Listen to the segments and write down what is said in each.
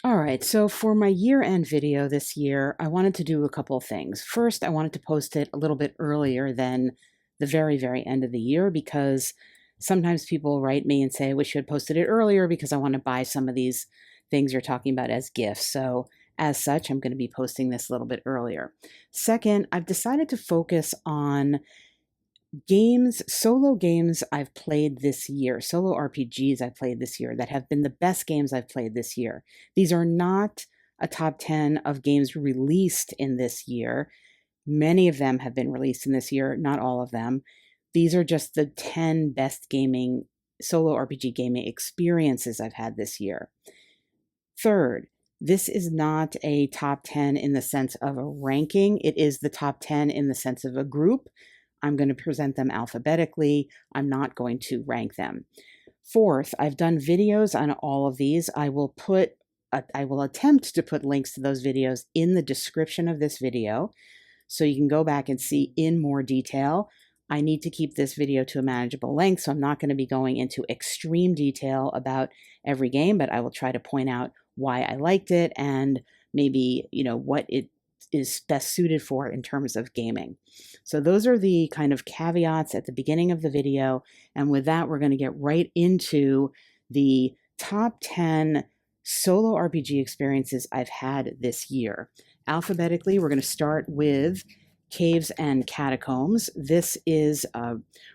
All right, so for my year-end video this year, I wanted to do a couple of things. First, I wanted to post it a little bit earlier than the very, very end of the year because sometimes people write me and say, I wish you had posted it earlier because I want to buy some of these things you're talking about as gifts. So as such, I'm going to be posting this a little bit earlier. Second, I've decided to focus on solo games I've played this year, solo RPGs I've played this year that have been the best games I've played this year. These are not a top 10 of games released in this year. Many of them have been released in this year, not all of them. These are just the 10 best solo RPG gaming experiences I've had this year. Third, this is not a top 10 in the sense of a ranking. It is the top 10 in the sense of a group. I'm going to present them alphabetically. I'm not going to rank them. Fourth, I've done videos on all of these. I will attempt to put links to those videos in the description of this video so you can go back and see in more detail. I need to keep this video to a manageable length, so I'm not going to be going into extreme detail about every game, but I will try to point out why I liked it and maybe, what it is best suited for in terms of gaming. So those are the kind of caveats at the beginning of the video. And with that, we're going to get right into the top 10 solo RPG experiences I've had this year. Alphabetically, we're going to start with Caves and Catacombs. This is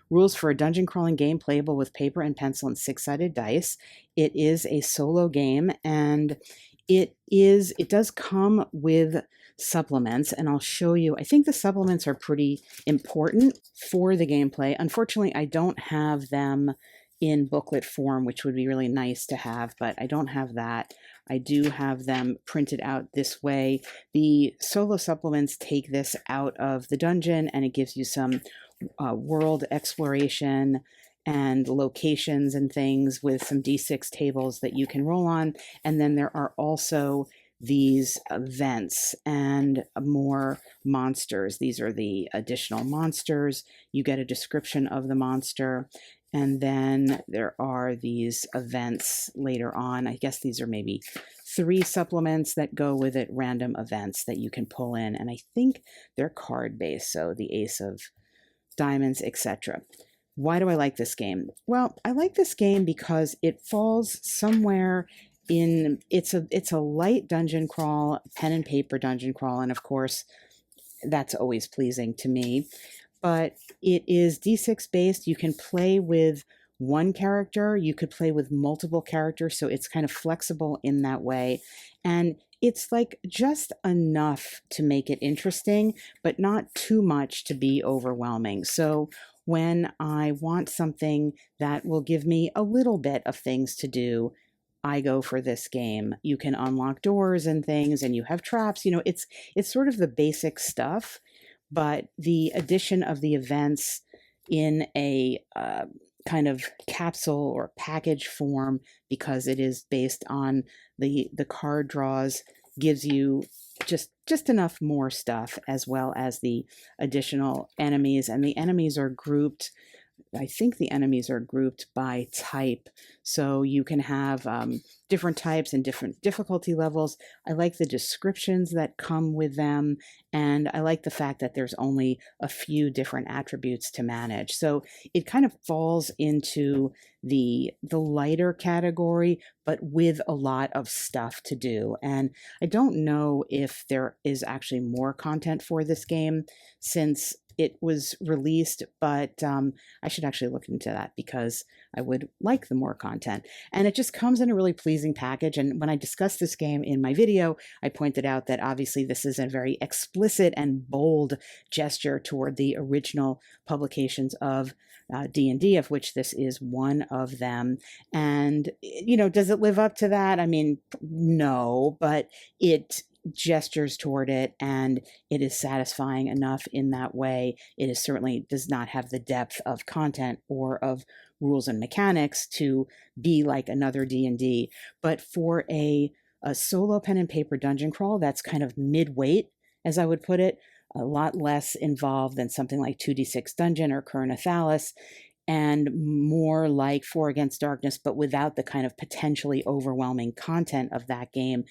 rules for a dungeon crawling game playable with paper and pencil and six-sided dice. It is a solo game, and it does come with supplements, and I'll show you. I think the supplements are pretty important for the gameplay. Unfortunately, I don't have them in booklet form, which would be really nice to have, but I don't have that. I do have them printed out this way. The solo supplements take this out of the dungeon, and it gives you some world exploration and locations and things with some D6 tables that you can roll on. And then there are also these events and more monsters. These are the additional monsters. You get a description of the monster. And then there are these events later on. I guess these are maybe 3 supplements that go with it, random events that you can pull in. And I think they're card-based, so the Ace of Diamonds, etc. Why do I like this game? Well, I like this game because it falls somewhere it's a light dungeon crawl, pen and paper dungeon crawl, and of course, that's always pleasing to me. But it is D6 based. You can play with one character. You could play with multiple characters, so it's kind of flexible in that way. And it's like just enough to make it interesting, but not too much to be overwhelming. So when I want something that will give me a little bit of things to do, I go for this game. You can unlock doors and things, and you have traps. It's sort of the basic stuff, but the addition of the events in a kind of capsule or package form, because it is based on the card draws, gives you just enough more stuff, as well as the additional enemies. And the enemies are grouped. I think the enemies are grouped by type, so you can have different types and different difficulty levels. I like the descriptions that come with them, and I like the fact that there's only a few different attributes to manage. So it kind of falls into the lighter category, but with a lot of stuff to do. And I don't know if there is actually more content for this game since it was released, but I should actually look into that because I would like the more content. And it just comes in a really pleasing package. And when I discussed this game in my video, I pointed out that obviously this is a very explicit and bold gesture toward the original publications of D&D, of which this is one of them. And, does it live up to that? I mean, no, but it gestures toward it, and it is satisfying enough in that way. It is certainly does not have the depth of content or of rules and mechanics to be like another D&D, but for a solo pen and paper dungeon crawl that's kind of mid-weight, as I would put it, a lot less involved than something like 2D6 Dungeon or Kernathales, and more like Four Against Darkness, but without the kind of potentially overwhelming content of that game,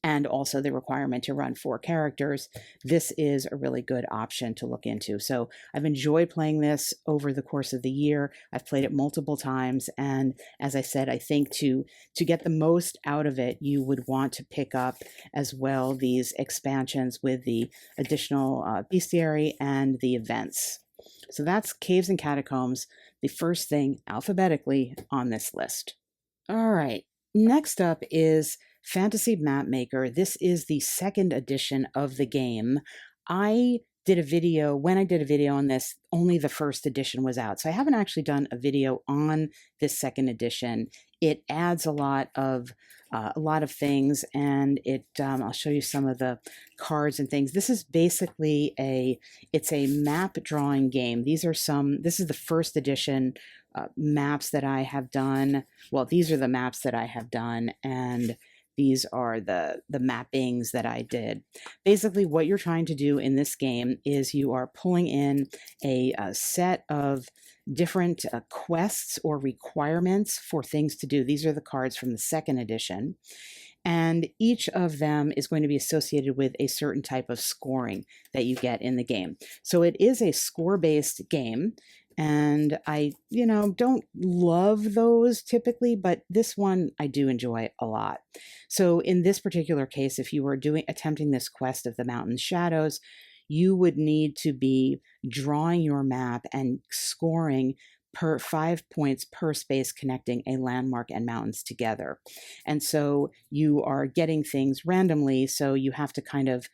and also the requirement to run 4 characters, this is a really good option to look into. So I've enjoyed playing this over the course of the year. I've played it multiple times, and as I said, I think to get the most out of it, you would want to pick up as well these expansions with the additional bestiary and the events. So that's Caves and Catacombs, the first thing alphabetically on this list. All right, next up is Fantasy Map Maker. This is the second edition of the game. I did a video, when I did a video on this, only the first edition was out. So I haven't actually done a video on this second edition. It adds a lot of things, and I'll show you some of the cards and things. This is basically it's a map drawing game. This is the first edition maps that I have done. Well, these are the maps that I have done, and these are the mappings that I did. Basically, what you're trying to do in this game is you are pulling in a set of different quests or requirements for things to do. These are the cards from the second edition. And each of them is going to be associated with a certain type of scoring that you get in the game. So it is a score-based game. And I, don't love those typically, but this one I do enjoy a lot. So in this particular case, if you were attempting this quest of the Mountain Shadows, you would need to be drawing your map and scoring 5 points per space connecting a landmark and mountains together. And so you are getting things randomly, so you have to kind of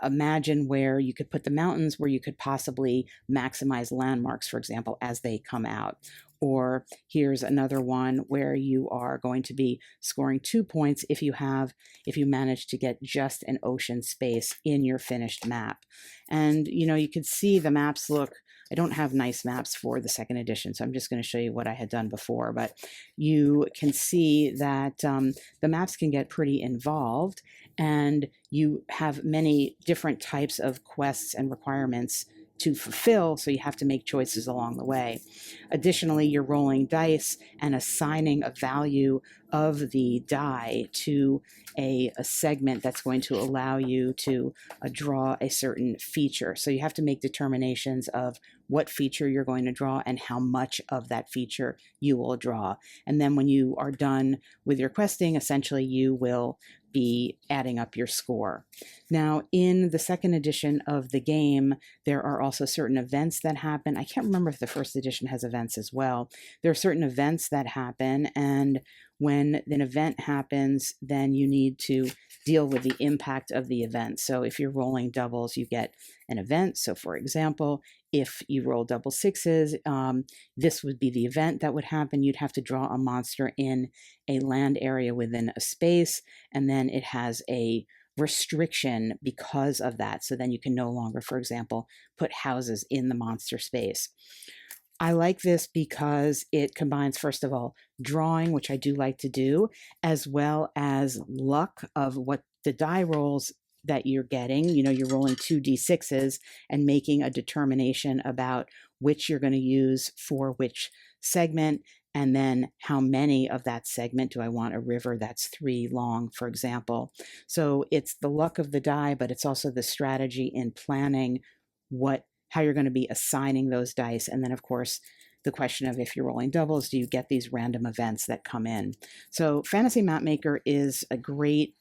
imagine where you could put the mountains, where you could possibly maximize landmarks, for example, as they come out. Or here's another one where you are going to be scoring 2 points if you manage to get just an ocean space in your finished map. And you could see the maps look, I don't have nice maps for the second edition, so I'm just going to show you what I had done before, but you can see that the maps can get pretty involved, and you have many different types of quests and requirements to fulfill, so you have to make choices along the way. Additionally, you're rolling dice and assigning a value of the die to a segment that's going to allow you to draw a certain feature. So you have to make determinations of what feature you're going to draw and how much of that feature you will draw. And then when you are done with your questing, essentially you will be adding up your score. Now, in the second edition of the game, there are also certain events that happen. I can't remember if the first edition has events as well. There are certain events that happen, and when an event happens, then you need to deal with the impact of the event. So if you're rolling doubles, you get an event. So for example, if you roll double sixes, this would be the event that would happen. You'd have to draw a monster in a land area within a space, and then it has a restriction because of that. So then you can no longer, for example, put houses in the monster space. I like this because it combines, first of all, drawing, which I do like to do, as well as luck of what the die rolls that you're getting. You're rolling 2d6s and making a determination about which you're going to use for which segment, and then how many of that segment do I want a river that's 3 long, for example. So it's the luck of the die, but it's also the strategy in planning how you're going to be assigning those dice. And then, of course, the question of if you're rolling doubles, do you get these random events that come in? So Fantasy Mapmaker is a great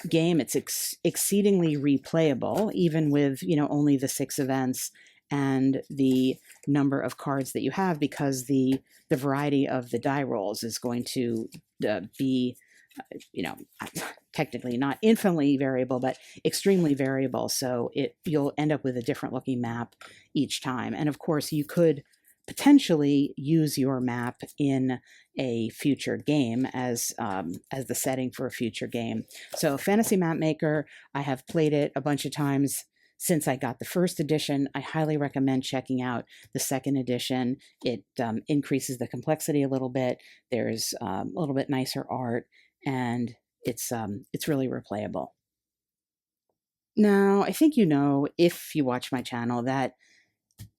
game. It's exceedingly replayable, even with, only the 6 events and the number of cards that you have, because the variety of the die rolls is going to be technically not infinitely variable, but extremely variable. So you'll end up with a different looking map each time. And of course, you could potentially use your map in a future game as the setting for a future game. So Fantasy Map Maker, I have played it a bunch of times since I got the first edition. I highly recommend checking out the second edition. It increases the complexity a little bit. There's a little bit nicer art, and it's really replayable. Now, I think if you watch my channel, that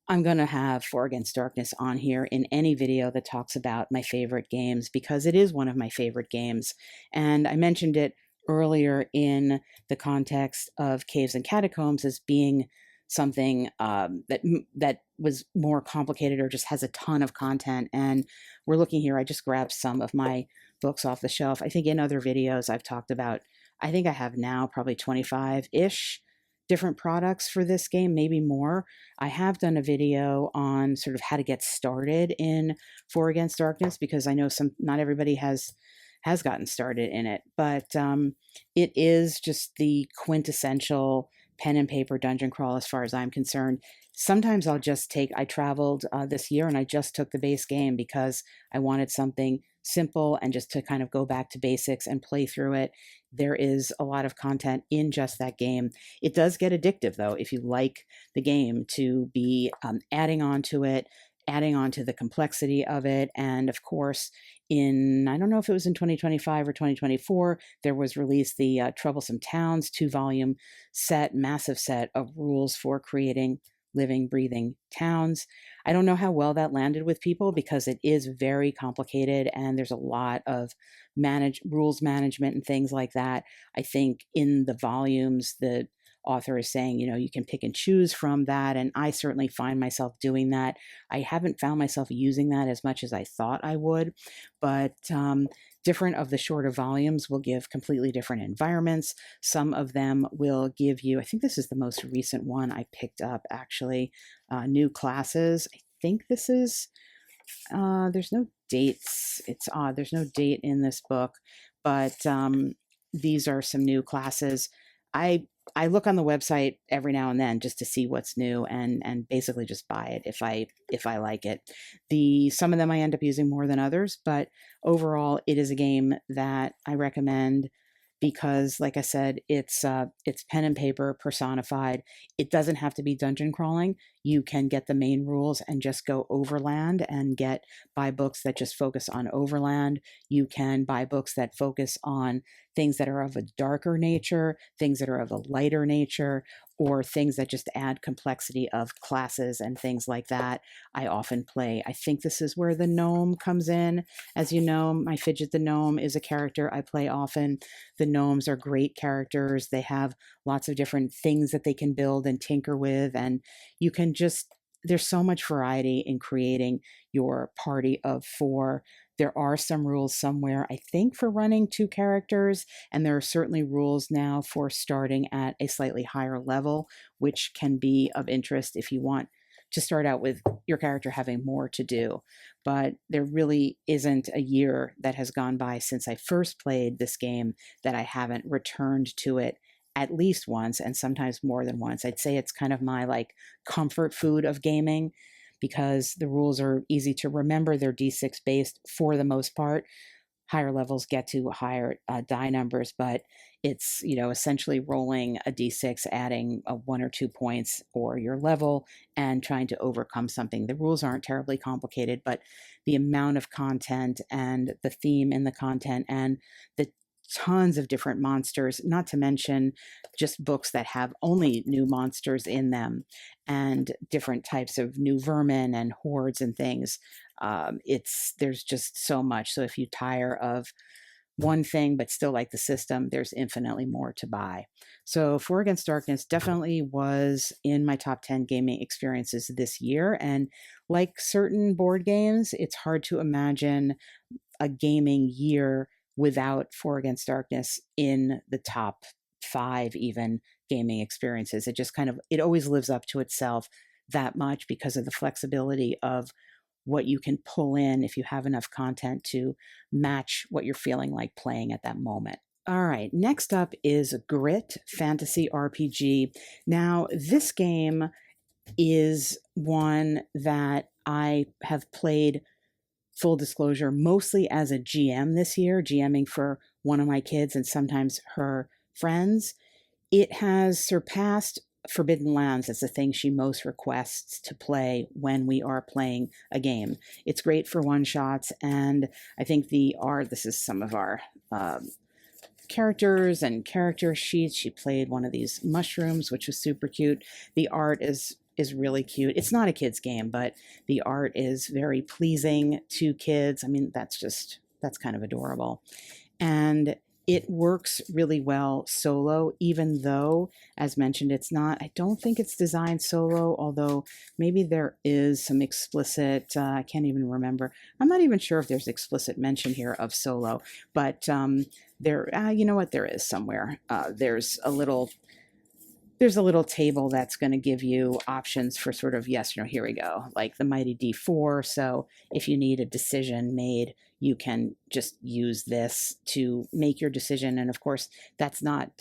I'm going to have For Against Darkness on here in any video that talks about my favorite games because it is one of my favorite games. And I mentioned it earlier in the context of Caves and Catacombs as being something that was more complicated or just has a ton of content. And we're looking here, I just grabbed some of my books off the shelf. I think in other videos I've talked about, I think I have now probably 25-ish different products for this game, maybe more. I have done a video on sort of how to get started in For Against Darkness because I know not everybody has gotten started in it, but it is just the quintessential pen and paper dungeon crawl as far as I'm concerned. Sometimes I traveled this year and I just took the base game because I wanted something simple and just to kind of go back to basics and play through it. There is a lot of content in just that game. It does get addictive though, if you like the game, to be adding on to it, adding on to the complexity of it. And of course, I don't know if it was in 2025 or 2024, there was released the Troublesome Towns 2-volume massive set of rules for creating living, breathing towns. I don't know how well that landed with people because it is very complicated and there's a lot of rules management and things like that. I think in the volumes, the author is saying, you can pick and choose from that. And I certainly find myself doing that. I haven't found myself using that as much as I thought I would, but different of the shorter volumes will give completely different environments. Some of them will give you, I think this is the most recent one I picked up actually, new classes. I think this is, there's no dates. It's odd. There's no date in this book, but these are some new classes. I look on the website every now and then just to see what's new and basically just buy it if I like it. Some of them I end up using more than others, but overall it is a game that I recommend because, like I said, it's pen and paper personified. It doesn't have to be dungeon crawling. You can get the main rules and just go overland and buy books that just focus on overland. You can buy books that focus on things that are of a darker nature, things that are of a lighter nature, or things that just add complexity of classes and things like that. I often play. I think this is where the gnome comes in. As you know, my Fidget the gnome is a character I play often. The gnomes are great characters. They have lots of different things that they can build and tinker with, and you can there's so much variety in creating your party of 4. There are some rules somewhere, I think, for running 2 characters, and there are certainly rules now for starting at a slightly higher level, which can be of interest if you want to start out with your character having more to do. But there really isn't a year that has gone by since I first played this game that I haven't returned to it at least once, and sometimes more than once. I'd say it's kind of my comfort food of gaming because the rules are easy to remember. They're D6 based for the most part. Higher levels get to higher die numbers, but it's essentially rolling a d6, adding 1 or 2 points or your level, and trying to overcome something. The rules aren't terribly complicated, but the amount of content and the theme in the content and the tons of different monsters, not to mention just books that have only new monsters in them and different types of new vermin and hordes and things. There's just so much. So if you tire of one thing but still like the system, there's infinitely more to buy. So For Against Darkness definitely was in my top 10 gaming experiences this year. And like certain board games, it's hard to imagine a gaming year without For Against Darkness in the top 5 even gaming experiences. It always lives up to itself that much because of the flexibility of what you can pull in if you have enough content to match what you're feeling like playing at that moment. All right, next up is Grit Fantasy RPG. Now, this game is one that I have played, full disclosure, mostly as a GM this year, GMing for one of my kids and sometimes her friends. It has surpassed Forbidden Lands as the thing she most requests to play when we are playing a game. It's great for one-shots, and I think this is some of our characters and character sheets. She played one of these mushrooms, which was super cute. The art is is really cute. It's not a kid's game, but the art is very pleasing to kids. I mean, that's kind of adorable. And it works really well solo, even though, as mentioned, I don't think it's designed solo, although maybe there is some explicit, I can't even remember. I'm not even sure if there's explicit mention here of solo, but you know what, there is somewhere. There's a little table that's going to give you options for sort of yes, here we go, like the mighty D4. So if you need a decision made, you can just use this to make your decision. And of course, that's not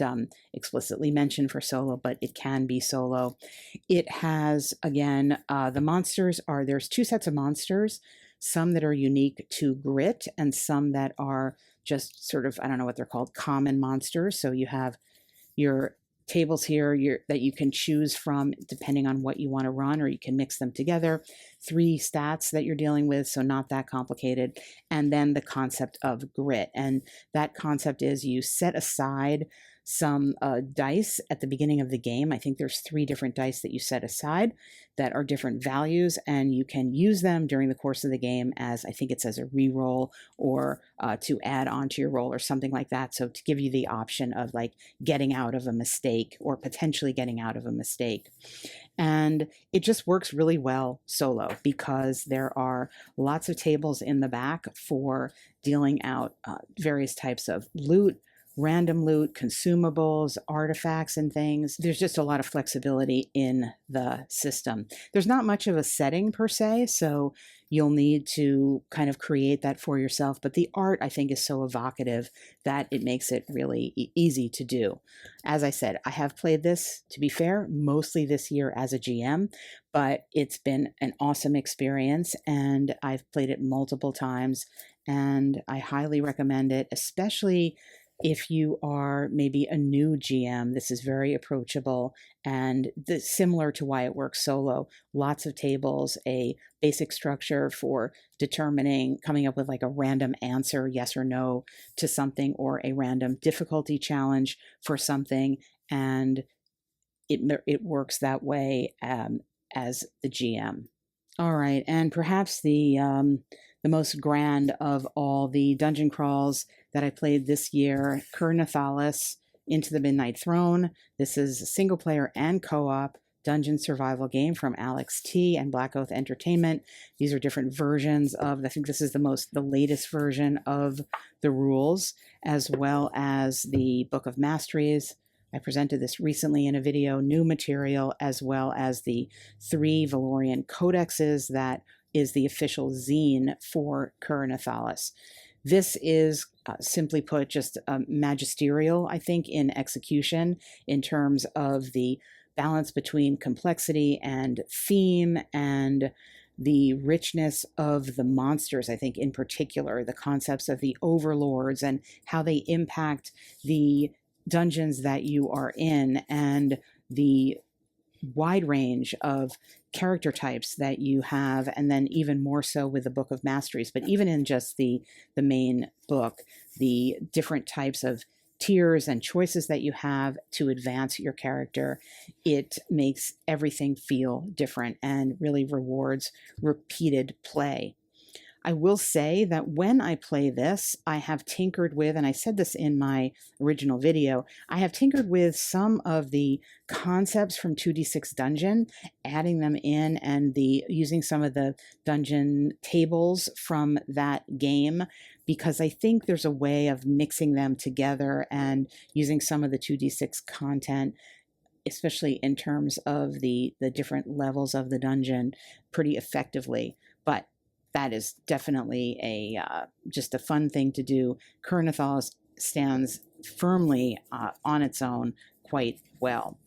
explicitly mentioned for solo, but it can be solo. It has, again, there's two sets of monsters, some that are unique to Grit and some that are just sort of, I don't know what they're called, common monsters. So you have your tables here that you can choose from depending on what you want to run, or you can mix them together. 3 stats that you're dealing with, so not that complicated. And then the concept of Grit. And that concept is you set aside some dice at the beginning of the game. I think there's 3 different dice that you set aside that are different values, and you can use them during the course of the game as, I think it says, a reroll or to add on to your roll or something like that. So to give you the option of like getting out of a mistake or potentially getting out of a mistake. And it just works really well solo because there are lots of tables in the back for dealing out various types of loot, random loot, consumables, artifacts, and things. There's just a lot of flexibility in the system. There's not much of a setting per se, so you'll need to kind of create that for yourself. But the art, I think, is so evocative that it makes it really easy to do. As I said, I have played this, to be fair, mostly this year as a GM, but it's been an awesome experience, and I've played it multiple times, and I highly recommend it, especially if you are maybe a new GM. This is very approachable and similar to why it works solo. Lots of tables, a basic structure for coming up with like a random answer, yes or no, to something, or a random difficulty challenge for something. And it works that way as the GM. All right, and perhaps the most grand of all the dungeon crawls that I played this year, Kernathales, Into the Midnight Throne. This is a single player and co-op dungeon survival game from Alex T and Black Oath Entertainment. These are different versions of, I think this is the latest version of the rules, as well as the Book of Masteries. I presented this recently in a video, new material, as well as the 3 Valorian codexes that is the official zine for Kernathales. This is, simply put, just magisterial, I think, in execution in terms of the balance between complexity and theme and the richness of the monsters, I think, in particular, the concepts of the overlords and how they impact the dungeons that you are in, and the wide range of character types that you have, and then even more so with the Book of Masteries. But even in just the main book, the different types of tiers and choices that you have to advance your character, it makes everything feel different and really rewards repeated play. I will say that when I play this, I have tinkered with, and I said this in my original video, I have tinkered with some of the concepts from 2D6 Dungeon, adding them in, and using some of the dungeon tables from that game, because I think there's a way of mixing them together and using some of the 2D6 content, especially in terms of the different levels of the dungeon, pretty effectively. But that is definitely just a fun thing to do. Kernathales stands firmly on its own quite well.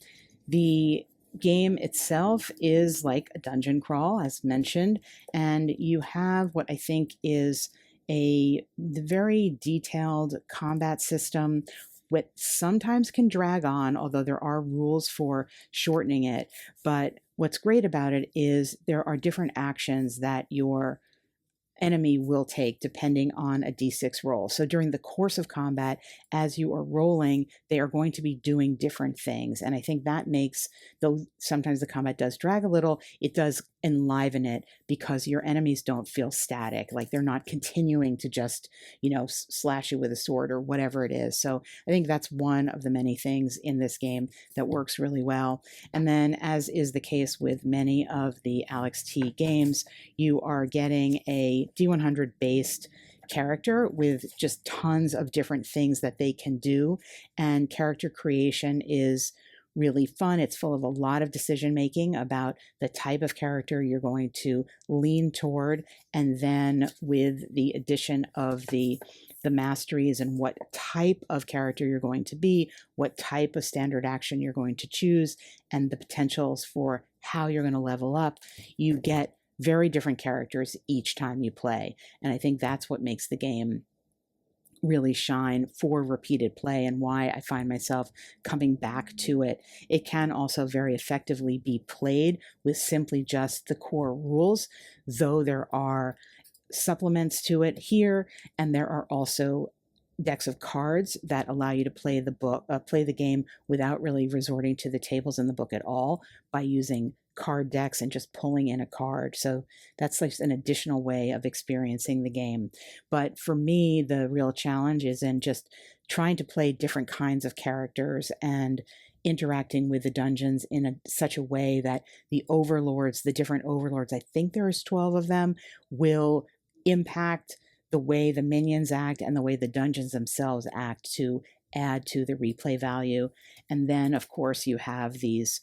The game itself is like a dungeon crawl, as mentioned, and you have what I think is a very detailed combat system, what sometimes can drag on, although there are rules for shortening it. But what's great about it is there are different actions that your enemy will take depending on a d6 roll. So during the course of combat, as you are rolling, they are going to be doing different things. And I think that makes, though sometimes the combat does drag a little, it does enliven it because your enemies don't feel static. Like they're not continuing to just, slash you with a sword or whatever it is. So I think that's one of the many things in this game that works really well. And then, as is the case with many of the Alex T games, you are getting a D100 based character with just tons of different things that they can do. And character creation is really fun. It's full of a lot of decision making about the type of character you're going to lean toward. And then with the addition of the masteries and what type of character you're going to be, what type of standard action you're going to choose, and the potentials for how you're going to level up, you get very different characters each time you play. And I think that's what makes the game really shine for repeated play and why I find myself coming back to it. It can also very effectively be played with simply just the core rules, though there are supplements to it here, and there are also decks of cards that allow you to play the game without really resorting to the tables in the book at all by using card decks and just pulling in a card. So that's like an additional way of experiencing the game. But for me, the real challenge is in just trying to play different kinds of characters and interacting with the dungeons in such a way that the different overlords, I think there's 12 of them, will impact the way the minions act and the way the dungeons themselves act to add to the replay value. And then, of course, you have these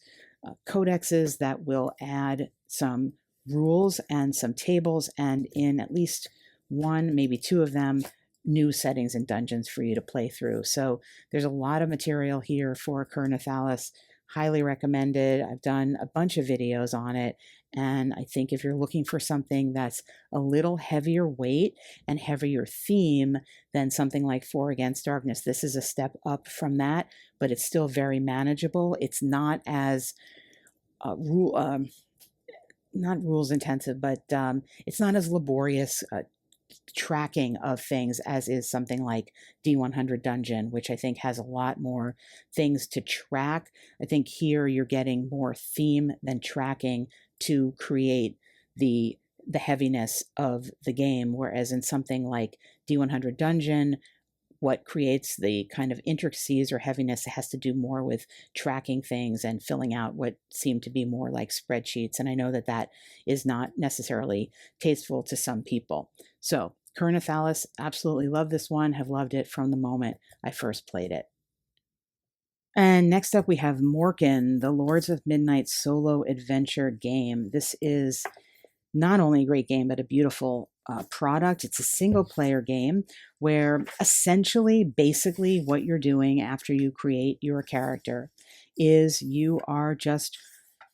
codexes that will add some rules and some tables, and in at least one, maybe two of them, new settings and dungeons for you to play through. So there's a lot of material here for Kernathales. Highly recommended. I've done a bunch of videos on it. And I think if you're looking for something that's a little heavier weight and heavier theme than something like Four Against Darkness, this is a step up from that, but it's still very manageable. It's not as not rules intensive, but it's not as laborious tracking of things as is something like D100 Dungeon, which I think has a lot more things to track. I think here you're getting more theme than tracking to create the heaviness of the game, whereas in something like D100 Dungeon, what creates the kind of intricacies or heaviness has to do more with tracking things and filling out what seem to be more like spreadsheets. And I know that that is not necessarily tasteful to some people. So Kernathales, absolutely love this one, have loved it from the moment I first played it. And next up we have Morkin, the Lords of Midnight solo adventure game. This is not only a great game, but a beautiful product. It's a single player game where essentially, basically, what you're doing after you create your character is you are just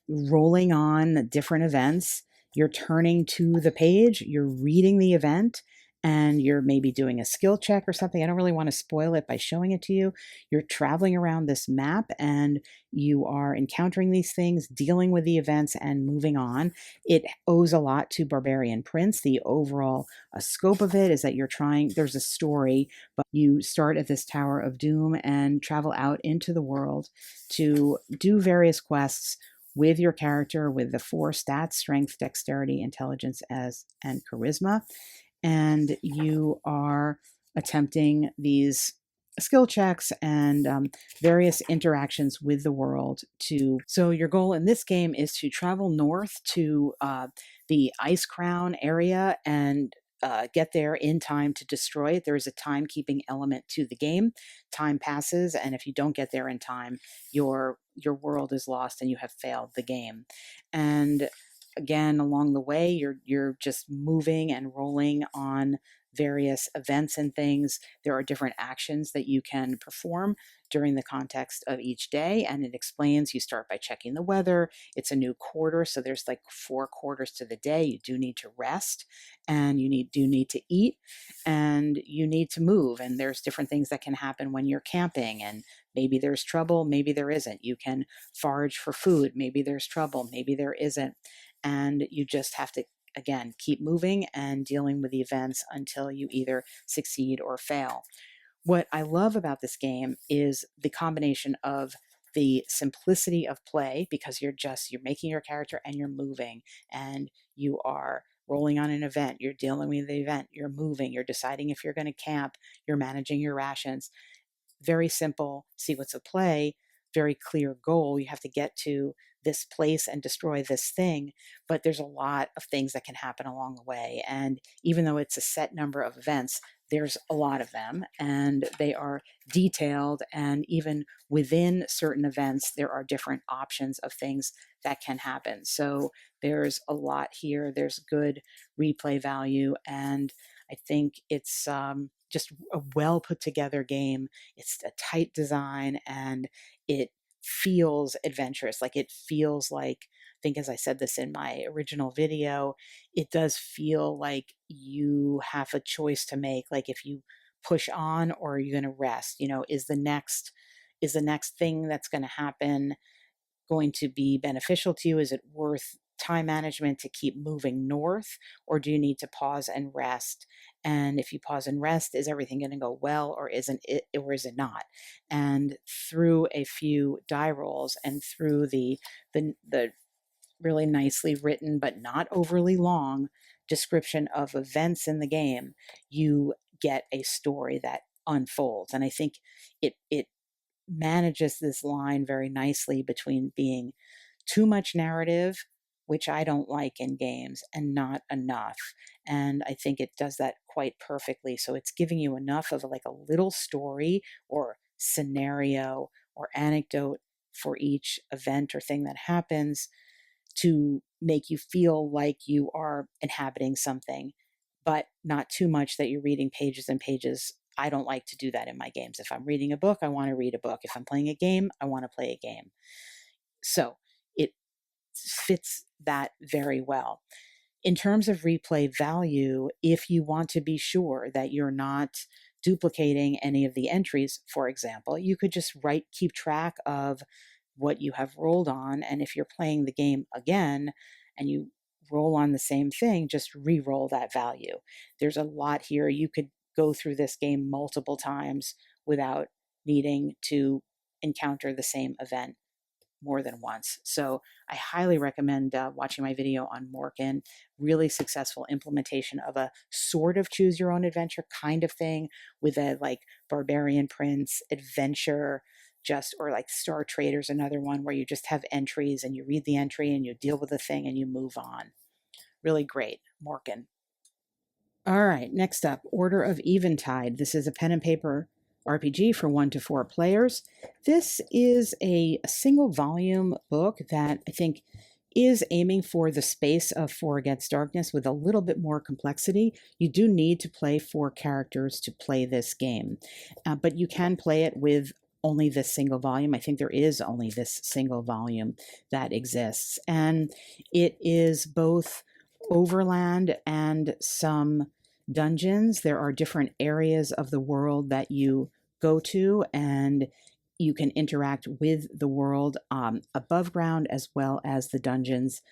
rolling on different events. You're turning to the page, you're reading the event, and you're maybe doing a skill check or something. I don't really want to spoil it by showing it to you. You're traveling around this map and you are encountering these things, dealing with the events, and moving on. It owes a lot to Barbarian Prince. The overall scope of it is that there's a story, but you start at this Tower of Doom and travel out into the world to do various quests with your character with the 4 stats: strength, dexterity, intelligence, and charisma. And you are attempting these skill checks and various interactions with the world. So your goal in this game is to travel north to the Ice Crown area and get there in time to destroy it. There is a timekeeping element to the game. Time passes, and if you don't get there in time, your world is lost and you have failed the game. And again, along the way, you're just moving and rolling on various events and things. There are different actions that you can perform during the context of each day, and it explains. You start by checking the weather. It's a new quarter, so there's like 4 quarters to the day. You do need to rest, and do need to eat, and you need to move. And there's different things that can happen when you're camping, and maybe there's trouble, maybe there isn't. You can forage for food, maybe there's trouble, maybe there isn't. And you just have to again, keep moving and dealing with the events until you either succeed or fail. What I love about this game is the combination of the simplicity of play, because you're making your character and you're moving, and you are rolling on an event, you're dealing with the event, you're moving, you're deciding if you're going to camp, you're managing your rations. Very simple sequence of play, very clear goal. You have to get to this place and destroy this thing, but there's a lot of things that can happen along the way. And even though it's a set number of events, there's a lot of them, and they are detailed. And even within certain events, there are different options of things that can happen. So there's a lot here. There's good replay value, and I think it's just a well put together game. It's a tight design, and it feels adventurous. Like, it feels like, I think, as I said this in my original video, it does feel like you have a choice to make. Like, if you push on, or are you going to rest? Is the next thing that's going to happen going to be beneficial to you? Is it worth time management to keep moving north, or do you need to pause and rest? And if you pause and rest, is everything going to go well, or is it not? And through a few die rolls, and through the really nicely written but not overly long description of events in the game, you get a story that unfolds. And I think it manages this line very nicely between being too much narrative, which I don't like in games, and not enough. And I think it does that quite perfectly. So it's giving you enough of like a little story or scenario or anecdote for each event or thing that happens to make you feel like you are inhabiting something, but not too much that you're reading pages and pages. I don't like to do that in my games. If I'm reading a book, I want to read a book. If I'm playing a game, I want to play a game. So it fits that very well. In terms of replay value, if you want to be sure that you're not duplicating any of the entries, for example, you could just keep track of what you have rolled on. And if you're playing the game again and you roll on the same thing, just re-roll that value. There's a lot here. You could go through this game multiple times without needing to encounter the same event more than once. So I highly recommend watching my video on Morkin. Really successful implementation of a sort of choose your own adventure kind of thing, with a like barbarian prince adventure, or like Star Trader's another one where you just have entries and you read the entry and you deal with the thing and you move on. Really great, Morkin. All right, next up, Order of Eventide. This is a pen and paper RPG for 1 to 4 players. This is a single volume book that I think is aiming for the space of 4 Against Darkness with a little bit more complexity. You do need to play 4 characters to play this game, but you can play it with only this single volume. I think there is only this single volume that exists, and it is both overland and some dungeons. There are different areas of the world that you go to, and you can interact with the world above ground as well as the dungeons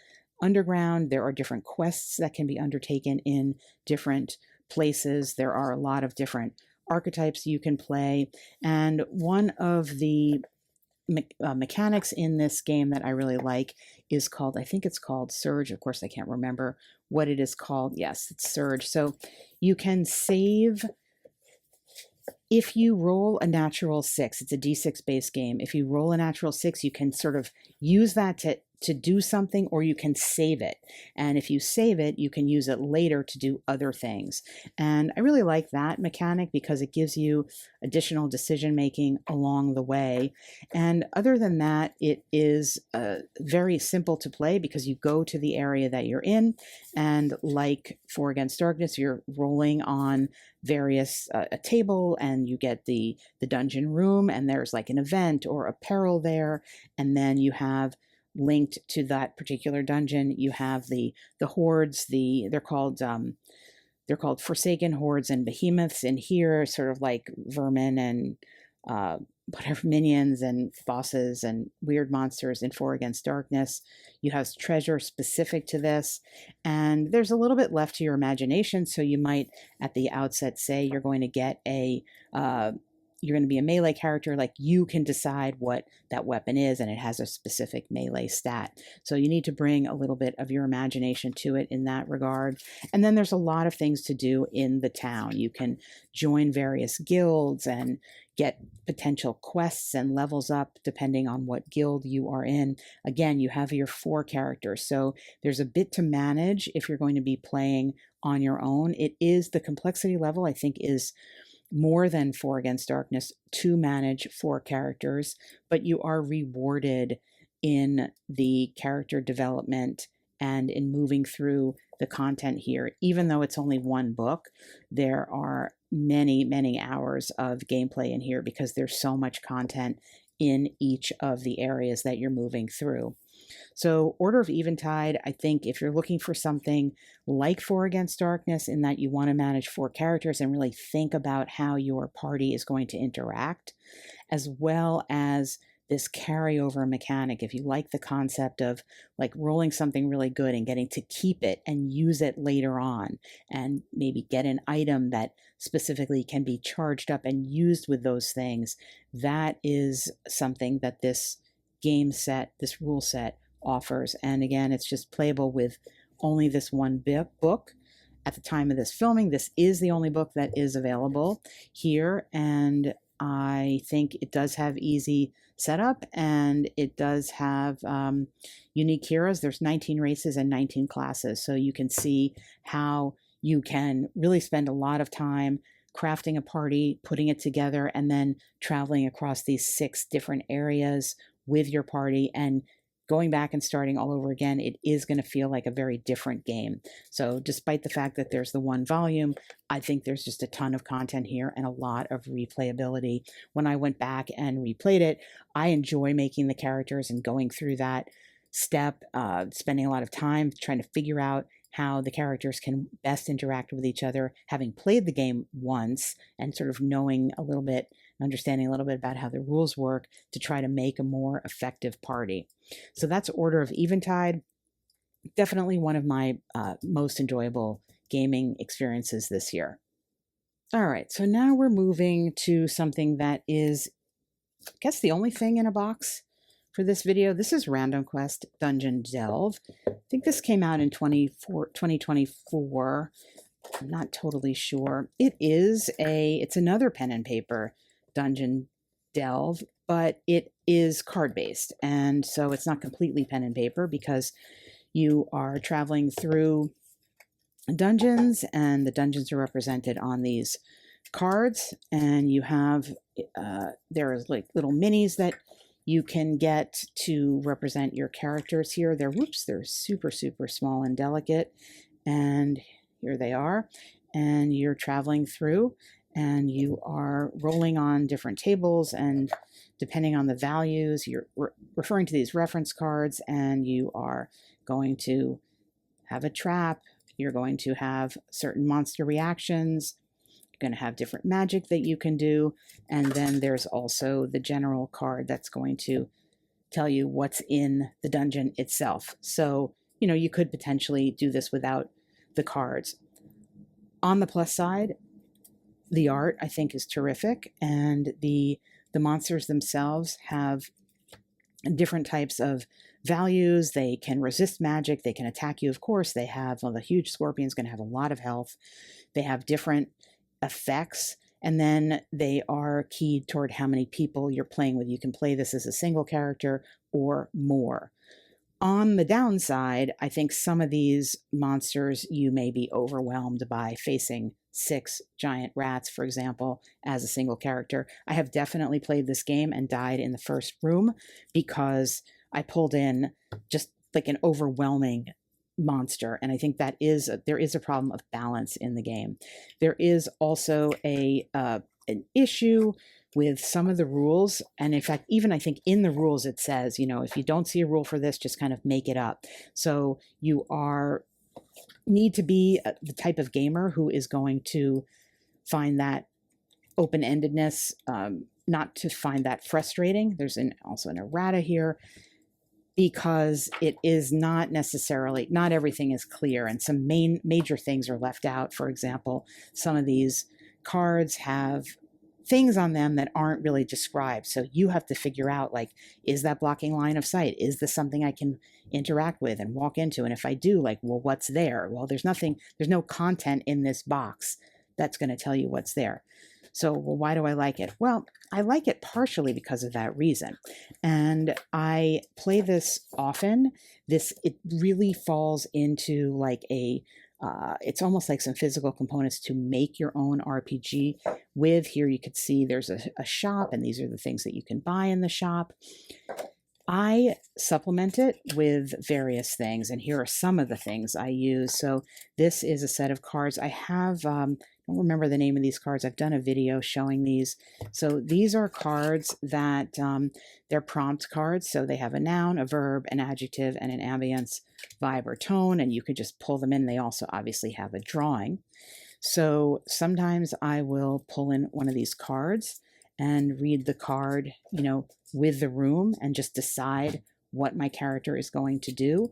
underground. There are different quests that can be undertaken in different places. There are a lot of different archetypes you can play, and one of the mechanics in this game that I really like is called, I think it's called Surge. Of course, I can't remember what it is called. Yes, it's Surge. So you can save if you roll a natural 6. It's a d6 based game. If you roll a natural 6, you can sort of use that to do something, or you can save it. And if you save it, you can use it later to do other things. And I really like that mechanic because it gives you additional decision making along the way. And other than that, it is very simple to play because you go to the area that you're in, and like 4 Against Darkness, you're rolling on various a table, and you get the dungeon room, and there's like an event or a peril there, and then you have linked to that particular dungeon, you have the hordes. They're called Forsaken Hordes and Behemoths in here, sort of like vermin and whatever minions and bosses and weird monsters in 4 Against Darkness. You have treasure specific to this, and there's a little bit left to your imagination. So you might, at the outset, say you're going to get you're going to be a melee character. Like, you can decide what that weapon is, and it has a specific melee stat. So you need to bring a little bit of your imagination to it in that regard. And then there's a lot of things to do in the town. You can join various guilds and get potential quests and levels up depending on what guild you are in. Again, you have your 4 characters, so there's a bit to manage if you're going to be playing on your own. It is, the complexity level, I think, is more than 4 Against Darkness to manage 4 characters, but you are rewarded in the character development and in moving through the content here. Even though it's only 1 book, there are many, many hours of gameplay in here because there's so much content in each of the areas that you're moving through. So Order of Eventide, I think if you're looking for something like 4 Against Darkness, in that you want to manage 4 characters and really think about how your party is going to interact, as well as this carryover mechanic. If you like the concept of like rolling something really good and getting to keep it and use it later on, and maybe get an item that specifically can be charged up and used with those things, that is something that this game set, this rule set offers. And again, it's just playable with only this 1 book. At the time of this filming, this is the only book that is available here, and I think it does have easy setup, and it does have unique heroes. There's 19 races and 19 classes, so you can see how you can really spend a lot of time crafting a party, putting it together, and then traveling across these 6 different areas with your party and going back and starting all over again. It is going to feel like a very different game. So despite the fact that there's the 1 volume, I think there's just a ton of content here and a lot of replayability. When I went back and replayed it, I enjoy making the characters and going through that step, spending a lot of time trying to figure out how the characters can best interact with each other, having played the game once and sort of knowing a little bit, understanding a little bit about how the rules work to try to make a more effective party. So that's Order of Eventide. Definitely one of my most enjoyable gaming experiences this year. All right, so now we're moving to something that is, I guess, the only thing in a box for this video. This is Random Quest Dungeon Delve. I think this came out in 2024. I'm not totally sure. It's another pen and paper dungeon delve, but it is card-based, and so it's not completely pen and paper because you are traveling through dungeons, and the dungeons are represented on these cards, and you have there's like little minis that you can get to represent your characters here. They're super, super small and delicate, and here they are. And you're traveling through, and you are rolling on different tables, and depending on the values, you're referring to these reference cards, and you are going to have a trap. You're going to have certain monster reactions. Going to have different magic that you can do, and then there's also the general card that's going to tell you what's in the dungeon itself. So, you could potentially do this without the cards. On the plus side, the art, I think, is terrific, and the monsters themselves have different types of values. They can resist magic, they can attack you, of course. They have, the huge scorpion's going to have a lot of health. They have different effects, and then they are keyed toward how many people you're playing with. You can play this as a single character or more. On the downside, I think some of these monsters you may be overwhelmed by facing 6 giant rats, for example, as a single character. I have definitely played this game and died in the first room because I pulled in just like an overwhelming monster, and I think that there is a problem of balance in the game. There is also an issue with some of the rules, and in fact, even I think in the rules it says, if you don't see a rule for this, just kind of make it up. So you need to be the type of gamer who is going to find that open-endedness not to find that frustrating. There's also an errata here, because it is not necessarily, not everything is clear, and some major things are left out. For example, some of these cards have things on them that aren't really described. So you have to figure out, like, is that blocking line of sight? Is this something I can interact with and walk into? And if I do, like, well, what's there? Well, there's no content in this box that's going to tell you what's there. So, well, why do I like it? Well, I like it partially because of that reason. And I play this often. It really falls into like it's almost like some physical components to make your own RPG with. Here you could see there's a shop, and these are the things that you can buy in the shop. I supplement it with various things, and here are some of the things I use. So this is a set of cards. I have, I don't remember the name of these cards. I've done a video showing these. So these are cards that, they're prompt cards. So they have a noun, a verb, an adjective, and an ambience, vibe, or tone, and you could just pull them in. They also obviously have a drawing. So sometimes I will pull in one of these cards and read the card, with the room, and just decide what my character is going to do.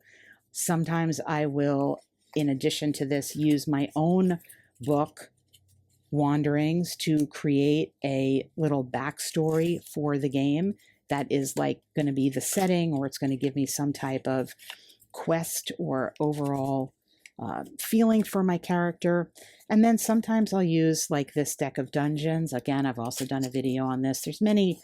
Sometimes I will, in addition to this, use my own book, Wanderings, to create a little backstory for the game that is like going to be the setting, or it's going to give me some type of quest or overall feeling for my character. And then sometimes I'll use like this deck of dungeons. Again, I've also done a video on this. There's many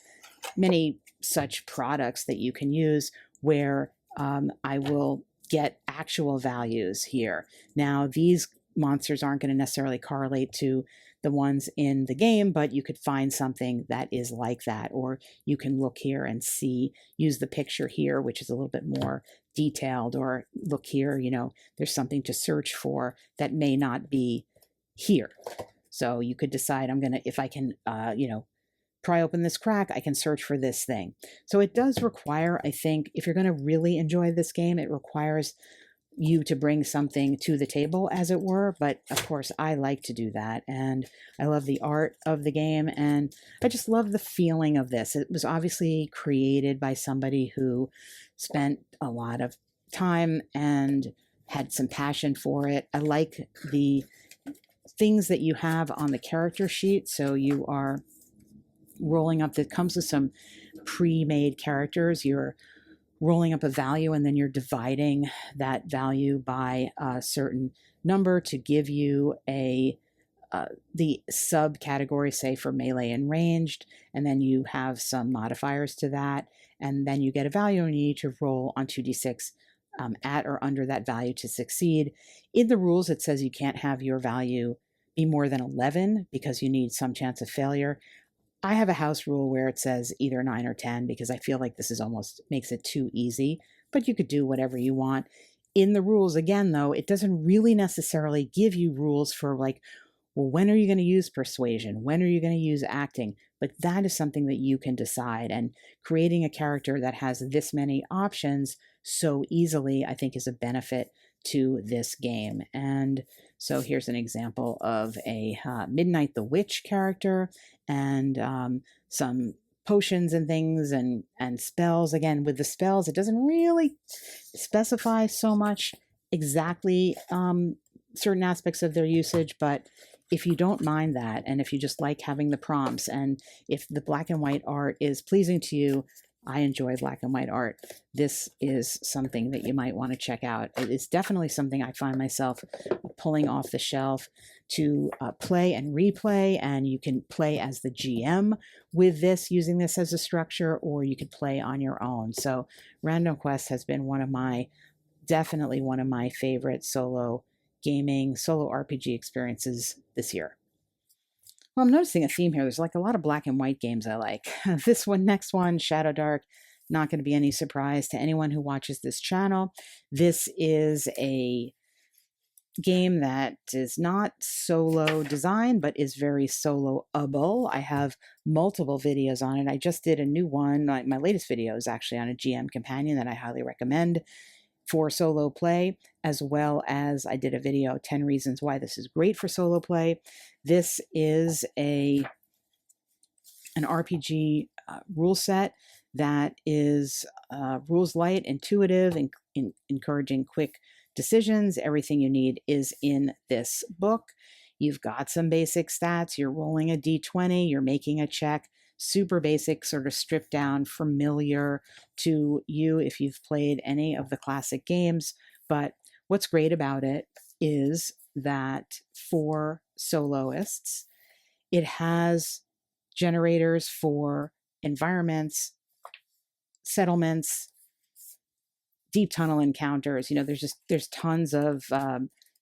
such products that you can use where I will get actual values here. Now, these monsters aren't going to necessarily correlate to the ones in the game, but you could find something that is like that, or you can look here and use the picture here, which is a little bit more detailed, or look here, there's something to search for that may not be here. So you could decide, if I can, pry open this crack, I can search for this thing. So it does require, I think, if you're going to really enjoy this game, it requires you to bring something to the table, as it were. But of course, I like to do that, and I love the art of the game, and I just love the feeling of this. It was obviously created by somebody who spent a lot of time and had some passion for it. I like the things that you have on the character sheet. So you are rolling up, that comes with some pre-made characters. You're rolling up a value, and then you're dividing that value by a certain number to give you the subcategory, say for melee and ranged, and then you have some modifiers to that, and then you get a value, and you need to roll on 2d6 at or under that value to succeed. In the rules, it says you can't have your value be more than 11 because you need some chance of failure. I have a house rule where it says either 9 or 10 because I feel like this is almost makes it too easy, but you could do whatever you want. In the rules, again, though, it doesn't really necessarily give you rules for like, well, when are you going to use persuasion? When are you going to use acting? But that is something that you can decide. And creating a character that has this many options so easily, I think, is a benefit to this game. And so here's an example of a Midnight the Witch character, and some potions and things and spells. Again, with the spells, it doesn't really specify so much exactly certain aspects of their usage, but if you don't mind that, and if you just like having the prompts, and if the black and white art is pleasing to you, I enjoy black and white art, this is something that you might want to check out. It is definitely something I find myself pulling off the shelf to play and replay, and you can play as the GM with this, using this as a structure, or you could play on your own. So Random Quest has been definitely one of my favorite solo RPG experiences this year. Well, I'm noticing a theme here. There's like a lot of black and white games I like. Next one, Shadow Dark, not going to be any surprise to anyone who watches this channel. This is a game that is not solo designed, but is very solo-able. I have multiple videos on it. I just did a new one. My latest video is actually on a GM companion that I highly recommend for solo play, as well as I did a video, 10 reasons why this is great for solo play. This is a an RPG rule set that is rules light, intuitive, and encouraging quick decisions. Everything you need is in this book. You've got some basic stats. You're rolling a d20, you're making a check. Super basic, sort of stripped down, familiar to you if you've played any of the classic games. But what's great about it is that for soloists, it has generators for environments, settlements, deep tunnel encounters. There's tons of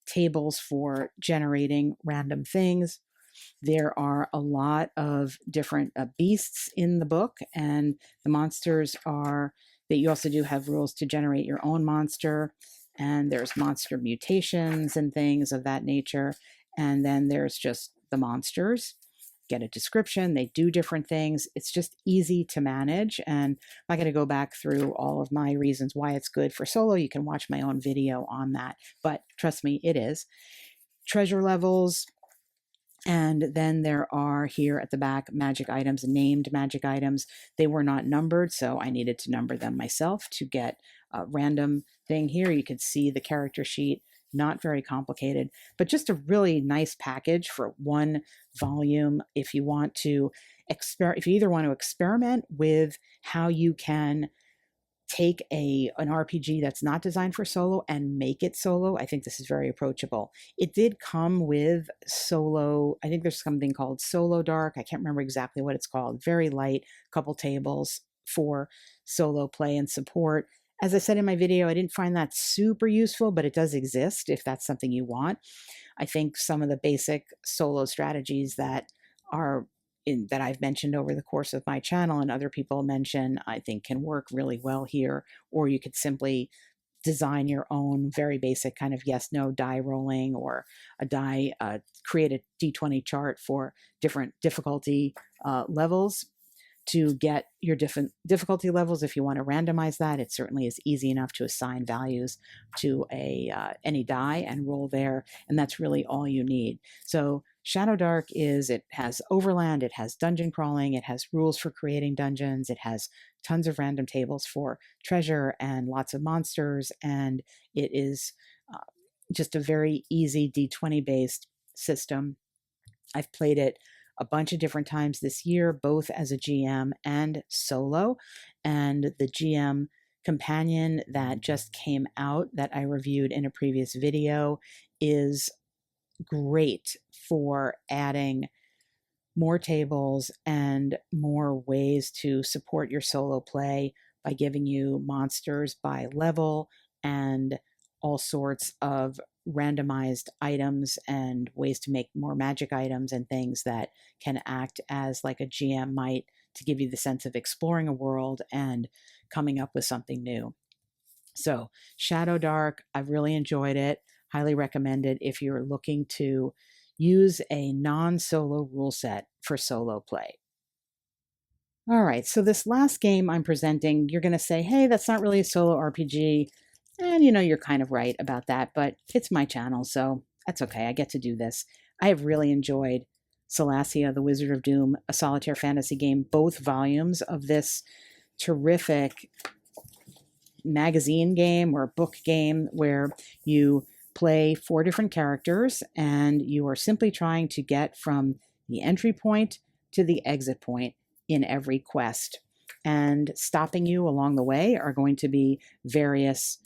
tables for generating random things. There are a lot of different beasts in the book, and the monsters are that you also do have rules to generate your own monster, and there's monster mutations and things of that nature. And then there's just the monsters. Get a description, they do different things. It's just easy to manage. And I'm not going to go back through all of my reasons why it's good for solo. You can watch my own video on that. But trust me, it is. Treasure levels. And then there are here at the back magic items, named magic items. They were not numbered, so I needed to number them myself to get a random thing. Here you can see the character sheet, not very complicated, but just a really nice package for one volume if you want to if you either want to experiment with how you can take an RPG that's not designed for solo and make it solo. I think this is very approachable. It did come with solo. I think there's something called Solo Dark. I can't remember exactly what it's called. Very light, couple tables for solo play and support. As I said in my video, I didn't find that super useful, but it does exist if that's something you want. I think some of the basic solo strategies that I've mentioned over the course of my channel and other people mention, I think can work really well here. Or you could simply design your own very basic kind of yes, no die rolling, or a die, create a D20 chart for different difficulty levels to get your different difficulty levels. If you want to randomize that, it certainly is easy enough to assign values to any die and roll there, and that's really all you need. So Shadow Dark it has overland, it has dungeon crawling, it has rules for creating dungeons, it has tons of random tables for treasure and lots of monsters, and it is just a very easy D20 based system. I've played it a bunch of different times this year, both as a GM and solo. And the GM companion that just came out that I reviewed in a previous video is great for adding more tables and more ways to support your solo play by giving you monsters by level and all sorts of randomized items and ways to make more magic items and things that can act as like a GM might to give you the sense of exploring a world and coming up with something new. So Shadow Dark, I've really enjoyed it. Highly recommend it if you're looking to use a non-solo rule set for solo play. All right, so this last game I'm presenting, you're going to say, hey, that's not really a solo RPG. And you're kind of right about that, but it's my channel, so that's okay. I get to do this. I have really enjoyed Salassia, The Wizard of Doom, a solitaire fantasy game, both volumes of this terrific magazine game or book game where you play 4 different characters and you are simply trying to get from the entry point to the exit point in every quest. And stopping you along the way are going to be various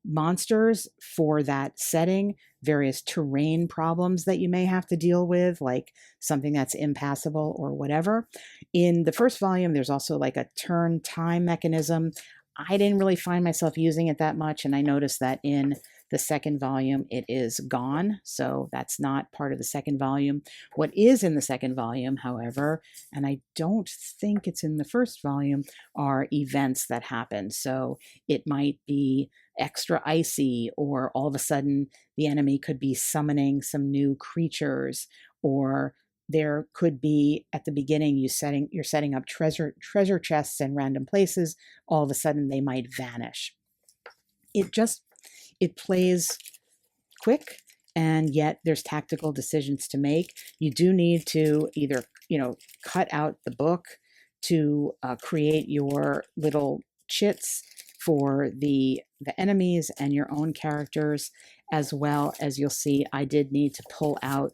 monsters for that setting, various terrain problems that you may have to deal with, like something that's impassable or whatever. In the first volume, there's also like a turn time mechanism. I didn't really find myself using it that much, and I noticed that in the second volume it is gone, so that's not part of the second volume. What is in the second volume, however, and I don't think it's in the first volume, are events that happen. So it might be extra icy, or all of a sudden the enemy could be summoning some new creatures, or there could be at the beginning you're setting up treasure chests in random places. All of a sudden they might vanish. It plays quick, and yet there's tactical decisions to make. You do need to either cut out the book to create your little chits for the enemies and your own characters, as well as you'll see I did need to pull out.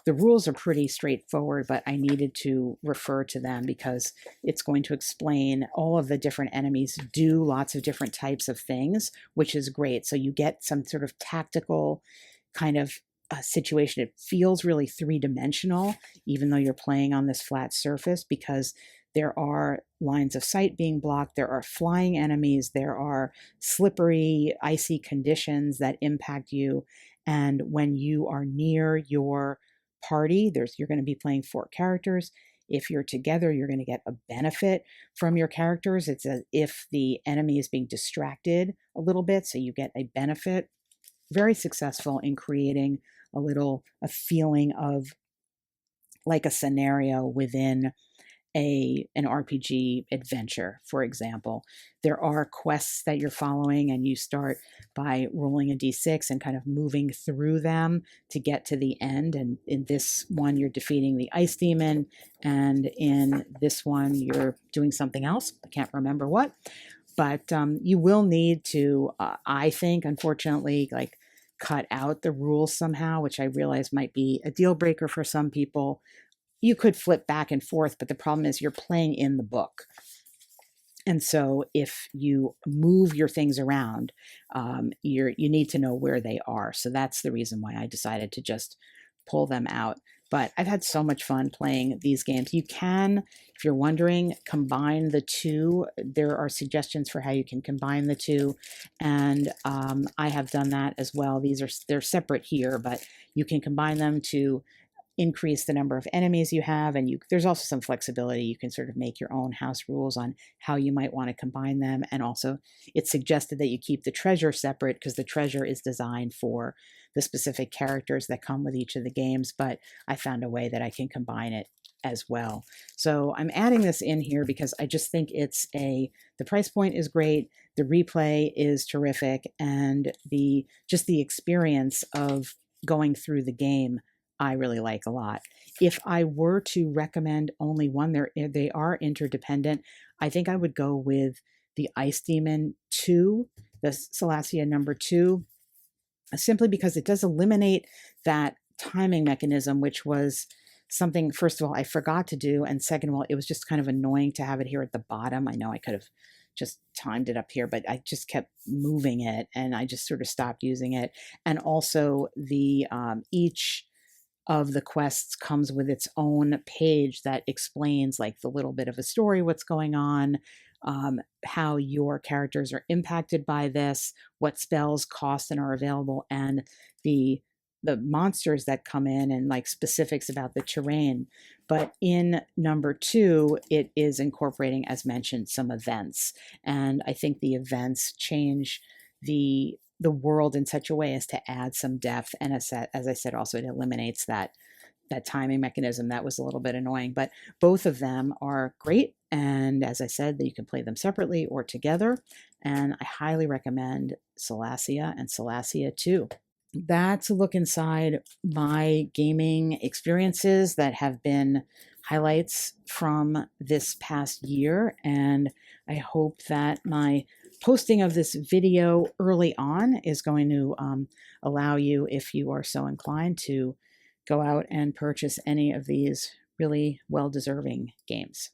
The rules are pretty straightforward, but I needed to refer to them because it's going to explain all of the different enemies do lots of different types of things, which is great. So you get some sort of tactical kind of situation. It feels really three-dimensional, even though you're playing on this flat surface, because there are lines of sight being blocked, there are flying enemies, there are slippery, icy conditions that impact you. And when you are near your party, you're going to be playing 4 characters. If you're together, you're going to get a benefit from your characters. It's as if the enemy is being distracted a little bit, so you get a benefit. Very successful in creating a feeling of like a scenario within an RPG adventure. For example, there are quests that you're following, and you start by rolling a d6 and kind of moving through them to get to the end. And in this one, you're defeating the ice demon, and in this one, you're doing something else. I can't remember what, but you will need to, I think, unfortunately, like cut out the rules somehow, which I realize might be a deal breaker for some people. You could flip back and forth, but the problem is you're playing in the book. And so if you move your things around, you need to know where they are. So that's the reason why I decided to just pull them out. But I've had so much fun playing these games. You can, if you're wondering, combine the two. There are suggestions for how you can combine the two. And I have done that as well. They're separate here, but you can combine them to increase the number of enemies you have, and there's also some flexibility. You can sort of make your own house rules on how you might want to combine them. And also it's suggested that you keep the treasure separate, because the treasure is designed for the specific characters that come with each of the games, but I found a way that I can combine it as well. So I'm adding this in here because I just think the price point is great, the replay is terrific, and the experience of going through the game I really like a lot. If I were to recommend only one, they are interdependent. I think I would go with the Ice Demon 2, the Salassia number 2, simply because it does eliminate that timing mechanism, which was something, first of all, I forgot to do, and second of all, it was just kind of annoying to have it here at the bottom. I know I could have just timed it up here, but I just kept moving it, and I just sort of stopped using it. And also the each of the quests comes with its own page that explains like the little bit of a story, what's going on, how your characters are impacted by this, what spells cost and are available, and the monsters that come in, and like specifics about the terrain. But in number 2, it is incorporating, as mentioned, some events. And I think the events change the world in such a way as to add some depth. And as I said, also it eliminates that timing mechanism that was a little bit annoying. But both of them are great. And as I said, that you can play them separately or together. And I highly recommend Salassia and Salassia 2. That's a look inside my gaming experiences that have been highlights from this past year. And I hope that my posting of this video early on is going to allow you, if you are so inclined, to go out and purchase any of these really well-deserving games.